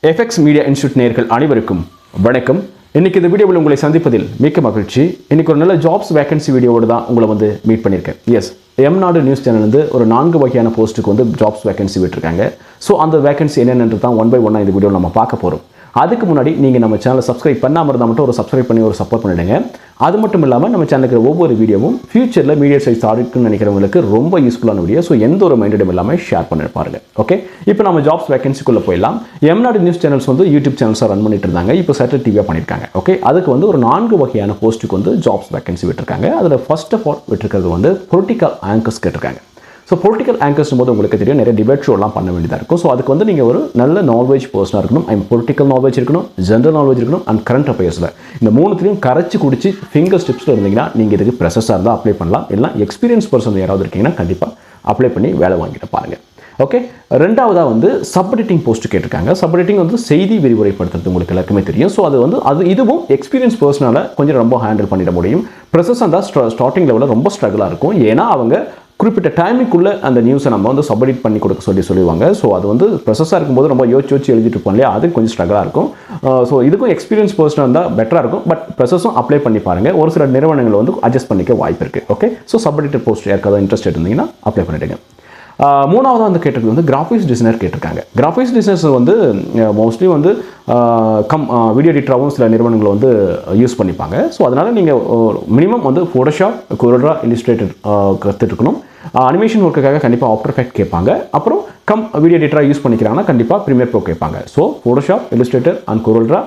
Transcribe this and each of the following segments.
FX media institute நேயர்கள் அனைவருக்கும் வணக்கம். இன்னைக்கு இந்த வீடியோவில் உங்களை சந்திப்பதில் மிக்க மகிழ்ச்சி. இன்னைக்கு ஒரு நல்ல ஜாப்ஸ் வேகன்சி வீடியோவோடு தான் உங்களை வந்து மீட் பண்ணியிருக்கேன். எஸ், எம்நாடு நியூஸ் சேனல் வந்து ஒரு 4 வகையான போஸ்ட்டுக்கு வந்து ஜாப்ஸ் வேகன்சி விட்டுருக்காங்க. ஸோ அந்த வேகன்சி என்னென்னு தான் ஒன் பை ஒன்னாக இந்த வீடியோவில் நம்ம பார்க்க போகிறோம். அதுக்கு முன்னாடி நீங்கள் நம்ம சேனலை சப்ஸ்கிரைப் பண்ணாமல் இருந்தால் மட்டும் ஒரு சப்ஸ்கிரைப் பண்ணி ஒரு சப்போர்ட் பண்ணிடுங்க. அது மட்டும் இல்லாமல் நம்ம சேனலுக்கு ஒவ்வொரு வீடியோவும் ஃபியூச்சரில் மீடியா சைஸ் ஆடிக்குன்னு நினைக்கிறவங்களுக்கு ரொம்ப யூஸ்ஃபுல்லான வீடியோ. ஸோ எந்த ஒரு மைண்டடும் இல்லாமல் ஷேர் பண்ணி பாருங்க. ஓகே, இப்போ நம்ம ஜாப்ஸ் வேகன்சிக்குள்ளே போயிடலாம். எம்நாடு நியூஸ் சேனல்ஸ் வந்து யூடியூப் சேனல்ஸாக ரன் பண்ணிட்டு இருந்தாங்க. இப்போ சேட்டலைட் டிவியாக பண்ணியிருக்காங்க. ஓகே, அதுக்கு வந்து ஒரு 4 வகையான போஸ்ட்டுக்கு வந்து ஜாப்ஸ் வேகன்சி விட்டுருக்காங்க. அதில் ஃபர்ஸ்ட் ஆஃப் ஆல் விட்டுருக்கிறது வந்து பொலிட்டிக்கல் ஆங்கர்ஸ் கேட்டிருக்காங்க. ஸோ பொலிட்டிக்கல் ஆங்கர்ஸ் போது உங்களுக்கு தெரியும் நிறைய டிபேட் ஷோலாம் பண்ண வேண்டியதாக இருக்கும். ஸோ அதுக்கு வந்து நீங்கள் ஒரு நல்ல நாலேஜ் பர்சனாக இருக்கணும். பொலிட்டிக்கல் நாலேஜ் இருக்கணும், ஜென்ரல் நாலேஜ் இருக்கணும், அண்ட் கரண்ட் அஃபேர்ஸில் இந்த மூணுத்தையும் கரைச்சி குடிச்சு ஃபிங்கர் ஸ்டிப்ஸில் இருந்தீங்கன்னா நீங்கள் இதுக்கு ப்ரெசஸாக இருந்தால் அப்ளை பண்ணலாம். இல்லை எக்ஸ்பீரியன்ஸ் பர்சன் யாராவது இருக்கீங்கன்னா கண்டிப்பாக அப்ளை பண்ணி வேலை வாங்கிட்டு பாருங்கள். ஓகே, ரெண்டாவதாக வந்து சப் எடிட்டிங் போஸ்ட் கேட்டிருக்காங்க. சப் எடிட்டிங் வந்து செய்தி விரிவுரைப்படுத்துறது உங்களுக்கு எல்லாருக்குமே தெரியும். ஸோ அது இதுவும் எக்ஸ்பீரியன்ஸ் பர்சனால் கொஞ்சம் ரொம்ப ஹேண்டில் பண்ணிட முடியும். ப்ரெசஸ் அந்த ஸ்டார்டிங் லெவலில் ரொம்ப ஸ்ட்ரகிளாக இருக்கும். ஏன்னா அவங்க குறிப்பிட்ட டைமுக்குள்ளே அந்த நியூஸை நம்ம வந்து சப்மிட் பண்ணி கொடுக்க சொல்லுவாங்க. ஸோ அது வந்து ப்ரெசஸாக இருக்கும்போது ரொம்ப யோசிச்சு எழுதிட்டு இருப்போம் இல்லையா, அது கொஞ்சம் ஸ்ட்ரகலாக இருக்கும். ஸோ இதுக்கும் எக்ஸ்பீரியன்ஸ் பர்சனாக இருந்தால் பெட்டராக இருக்கும். பட் ப்ரெசஸும் அப்ளை பண்ணி பாருங்கள். ஒரு சில நிறுவனங்கள் வந்து அட்ஜஸ்ட் பண்ணிக்க வாய்ப்பு இருக்குது. Okay, so sub editor post யாருக்காவது இன்ட்ரெஸ்ட் இருந்தீங்கன்னா அப்ளை பண்ணிவிடுங்க. மூணாவது வந்து கேட்டிருக்கிறது வந்து கிராஃபிக்ஸ் டிசைனர் கேட்டிருக்காங்க. கிராஃபிக்ஸ் டிசைனர்ஸ் வந்து மோஸ்ட்லி வந்து வீடியோ எடிட்டராகவும் சில நிறுவனங்கள் வந்து யூஸ் பண்ணிப்பாங்க. ஸோ அதனால் நீங்கள் மினிமம் வந்து ஃபோட்டோஷாப், கொரோட்ரா, இல்லுஸ்ட்ரேட்டர் கற்றுட்டுருக்கணும். அனிமேஷன் ஒர்க்குக்காக கண்டிப்பாக ஆஃப்டர் எஃபெக்ட் கேட்பாங்க. அப்புறம் வீடியோ எடிட்டராக யூஸ் பண்ணிக்கிறாங்கன்னா கண்டிப்பாக ப்ரீமியர் ப்ரோ கேட்பாங்க. So Photoshop, Illustrator and CorelDRAW,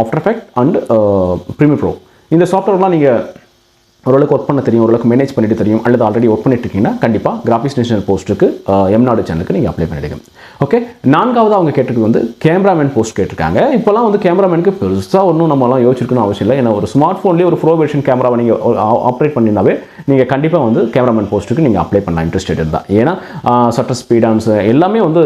After Effect and Premiere Pro இந்த சாஃப்ட்வேர்லாம் நீங்கள் ஓரளவுக்கு ஒர்க் பண்ண தெரியும், ஓரளவுக்கு மேனேஜ் பண்ணிட்டு தெரியும், அல்லது ஆல்ரெடி ஒர்க் பண்ணிட்டு இருக்கீங்கன்னா கண்டிப்பாக கிராஃபிக்ஸ் டிசைனர் போஸ்ட்டுக்கு எம்நாடு சேனலுக்கு நீங்கள் அப்ளை பண்ணிடுங்க. ஓகே, நான்காவது அவங்க கேட்டிருக்கு வந்து கேமராமேன் போஸ்ட் கேட்டிருக்காங்க. இப்போலாம் வந்து கேமராமேனுக்கு பெருசாக ஒன்றும் நம்மளாம் யோசிச்சிருக்கணும் அவசியம் இல்லை. ஏன்னா ஒரு ஸ்மார்ட் ஃபோன்லேயே ஒரு ப்ரோ வெர்ஷன் கேமராவை நீங்கள் ஆப்ரேட் பண்ணினாவே நீங்கள் கண்டிப்பாக வந்து கேமராமேன் போஸ்ட்டுக்கு நீங்கள் அப்ளை பண்ணலாம் இன்ட்ரெஸ்டட் இருந்தால். ஏன்னா சட்டர் ஸ்பீடான்ஸ் எல்லாமே வந்து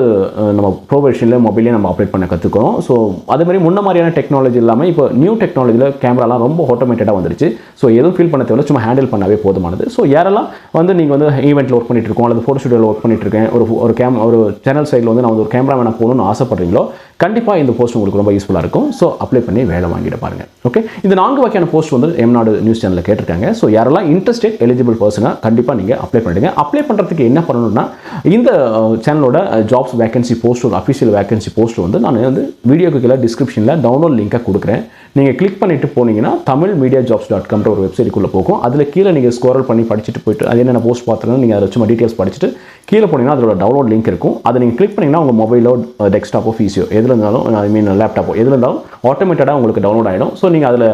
நம்ம ப்ரோ வெர்ஷனில் மொபைலே நம்ம ஆப்ரேட் பண்ண கற்றுக்கணும். ஸோ அதேமாதிரி முன்ன மாதிரியான டெக்னாலஜி இல்லாமல் இப்போ நியூ டெக்னாலஜியில் கேமராலாம் ரொம்ப ஆட்டோமேட்டடாக வந்துருச்சு. ஸோ எதுவும் ஃபீல் பண்ண தேவை, சும்மா ஹேண்டில் பண்ணாவே போதுமானது. ஸோ யாரெல்லாம் வந்து நீங்கள் வந்து ஈவெண்ட்டில் ஒர்க் பண்ணிட்டு இருக்கோம் அல்லது ஃபோட்டோ ஸ்டுடியோவில் ஒர்க் பண்ணிட்டு இருக்கேன், ஒரு சேனல் சைடில் வந்து நான் வந்து ஒரு கேமராமேனாக போகணும்னு ஆசைப்படுறீங்களோ கண்டிப்பாக இந்த போஸ்ட் உங்களுக்கு ரொம்ப யூஸ்ஃபுல்லாக இருக்கும். ஸோ அப்ளை பண்ணி வேலை வாங்கிட பாருங்கள். ஓகே, இந்த 4 வகையான போஸ்ட் வந்து எம்நாடு நியூஸ் சேனலில் கேட்டிருக்காங்க. ஸோ யாரெல்லாம் இன்ட்ரெஸ்டட் எலிஜிபிள் பர்சனாக கண்டிப்பாக நீங்கள் அப்ளை பண்ணிடுங்க. அப்ளை பண்ணுறதுக்கு என்ன பண்ணணும்னா இந்த சேனலோட ஜாப்ஸ் வேகன்சி போஸ்ட், ஒரு அஃபிஷியல் வேகன்சி போஸ்ட் வந்து நான் வந்து வீடியோக்கு கீழே டிஸ்கிரிப்ஷனில் டவுன்லோட் லிங்கை கொடுக்குறேன். நீங்கள் கிளிக் பண்ணிட்டு போனீங்கன்னா tamilmediajobs.com ஒரு வெப்சைட்டுக்குள்ளே போகும். அதில் கீழே நீங்கள் ஸ்க்ரோல் பண்ணி படிச்சுட்டு போயிட்டு அது என்னென்ன போஸ்ட் பார்த்துருங்க நீங்கள் அதை சும்மா டீட்டெயில்ஸ் படிச்சுட்டு கீழே போனீங்கன்னா அதோட டவுன்லோட் லிங்க் இருக்கும். அதை நீங்கள் கிளிக் பண்ணிங்கன்னா உங்கள் மொபைலோ, டெஸ்க்டாப்போ, பிசியோ எதில் இருந்தாலும், ஐ மீன் லேப்டாப்போ எதில் இருந்தாலும் ஆட்டோமேட்டடாக உங்களுக்கு டவுன்லோட் ஆகிடும். ஸோ நீங்கள் அதில்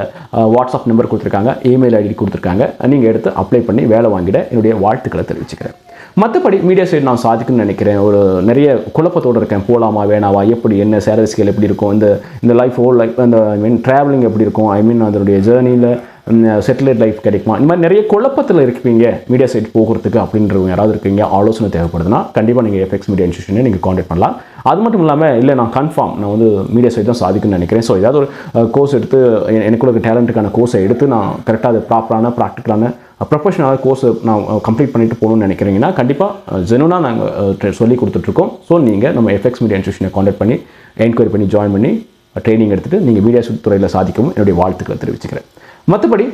வாட்ஸ்அப் நம்பர் கொடுத்துருக்காங்க, இமெயில் ஐடி கொடுத்துருக்காங்க. நீங்கள் எடுத்து அப்ளை பண்ணி வேலை வாங்கிட என்னுடைய வாழ்த்துக்களை தெரிவிச்சுக்கிறேன். மற்றபடி மீடியா சைடு நான் சாதிக்கணும்னு நினைக்கிறேன். ஒரு நிறைய குழப்பத்தோடு இருக்கேன். போகலாமா வேணாவா, எப்படி என்ன சேலரி ஸ்கேல் எப்படி இருக்கும், இந்த லைஃப் ஹோல் லைஃப், அந்த ஐ மீன் ட்ராவலிங் எப்படி இருக்கும், ஐ மீன் அதனுடைய ஜேர்னியில் செட்டில்ட் லைஃப் கிடைக்குமா, இந்த மாதிரி நிறைய குழப்பத்தில் இருப்பீங்க மீடியா சைட் போகிறதுக்கு அப்படின்றவங்க யாராவது இருக்கீங்க, ஆலோசனை தேவைப்படுதுன்னா கண்டிப்பாக நீங்கள் FX மீடியா இன்ஸ்டிடியூஷனை நீங்கள் காண்டாக்ட் பண்ணலாம். அது மட்டும் இல்லாமல் இல்லை நான் கன்ஃபார்ம் நான் வந்து மீடியா சைட் தான் சாதிக்கணும்னு நினைக்கிறேன். ஸோ ஏதாவது ஒரு கோர்ஸ் எடுத்து எனக்குள்ள டேலண்ட்டுக்கான கோர்ஸை எடுத்து நான் கரெக்டாக அது ப்ராப்பரான ப்ராக்டிக்கலான ப்ரொஃபஷனலாக கோர்ஸ் நான் கம்ப்ளீட் பண்ணிட்டு போகணும்னு நினைக்கிறீங்கன்னா கண்டிப்பாக ஜெனுனாக நாங்கள் சொல்லி கொடுத்துட்ருக்கோம். ஸோ நீங்கள் நம்ம FX மீடியா இன்ஸ்டிடியூஷனை காண்டாக்ட் பண்ணி என்கொயரி பண்ணி ஜாயின் பண்ணி ட்ரைனிங் எடுத்துகிட்டு நீங்கள் மீடியா துறையில் சாதிக்கவும் என்னுடைய வாழ்த்துக்களை தெரிவிச்சுக்கிறேன். மற்றபடி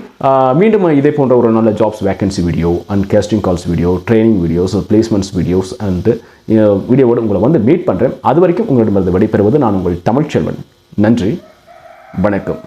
மீண்டும் இதே போன்ற ஒரு நல்ல jobs vacancy video and casting calls video, training videos, placements videos and வீடியோவோடு உங்களை வந்து மீட் பண்ணுறேன். அது வரைக்கும் உங்களிடமிருந்து விடைபெறுவது நான் உங்கள் தமிழ்ச்செல்வன். நன்றி, வணக்கம்.